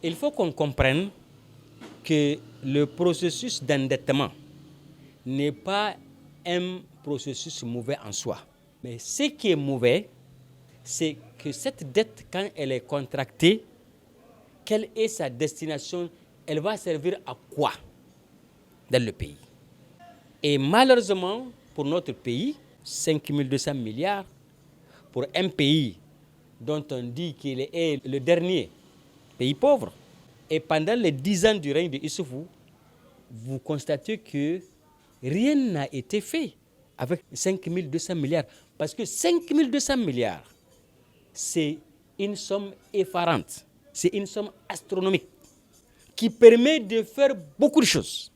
Il faut qu'on comprenne que le processus d'endettement n'est pas un processus mauvais en soi. Mais ce qui est mauvais, c'est que cette dette, quand elle est contractée, quelle est sa destination? Elle va servir à quoi dans le pays? Et malheureusement, pour notre pays, 5 200 milliards, pour un pays dont on dit qu'il est le dernier pays pauvre, et pendant les 10 ans du règne de Issoufou, vous constatez que rien n'a été fait avec 5 200 milliards. Parce que 5 200 milliards, c'est une somme effarante, c'est une somme astronomique qui permet de faire beaucoup de choses.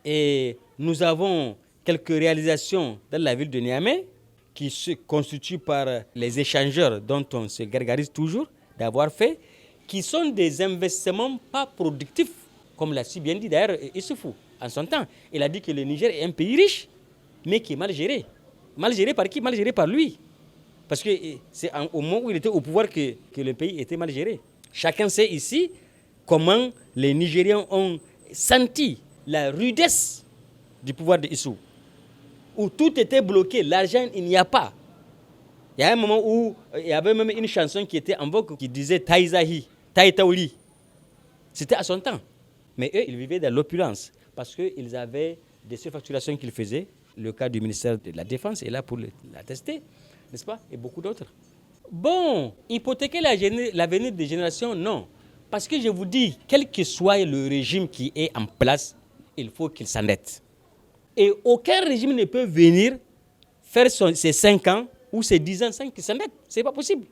Et nous avons quelques réalisations dans la ville de Niamey qui se constituent par les échangeurs dont on se gargarise toujours d'avoir fait, qui sont des investissements pas productifs, comme l'a si bien dit d'ailleurs Issoufou en son temps. Il a dit que le Niger est un pays riche, mais qui est mal géré. Mal géré par qui? Mal géré par lui. Parce que c'est au moment où il était au pouvoir que le pays était mal géré. Chacun sait ici comment les Nigériens ont senti la rudesse du pouvoir de Issou, où tout était bloqué, l'argent, il n'y a pas. Il y a un moment où il y avait même une chanson qui était en vogue qui disait Taïzahi, Taïtaouli. C'était à son temps. Mais eux, ils vivaient dans l'opulence parce qu'ils avaient des surfacturations qu'ils faisaient. Le cas du ministère de la Défense est là pour l'attester, n'est-ce pas? Et beaucoup d'autres. Bon, hypothéquer l'avenir des générations, non. Parce que je vous dis, quel que soit le régime qui est en place, il faut qu'il s'endette. Et aucun régime ne peut venir faire ses 5 ans ou ses 10 ans sans qu'il s'endette. Ce n'est pas possible.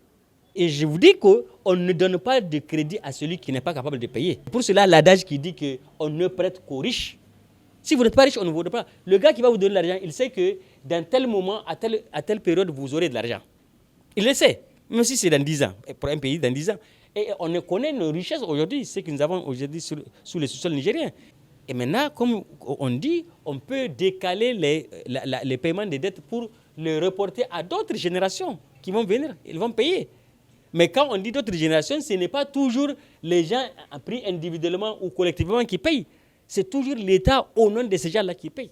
Et je vous dis qu'on ne donne pas de crédit à celui qui n'est pas capable de payer. Pour cela, l'adage qui dit qu'on ne prête qu'aux riches. Si vous n'êtes pas riche, on ne vous donne pas. Le gars qui va vous donner l'argent, il sait que dans tel moment, à telle période, vous aurez de l'argent. Il le sait, même si c'est dans 10 ans, pour un pays dans 10 ans. Et on connaît nos richesses aujourd'hui, ce que nous avons aujourd'hui sous le sous-sol nigérien. Et maintenant, comme on dit, on peut décaler les paiements des dettes pour les reporter à d'autres générations qui vont venir, ils vont payer. Mais quand on dit d'autres générations, ce n'est pas toujours les gens pris individuellement ou collectivement qui payent. C'est toujours l'État au nom de ces gens-là qui paye.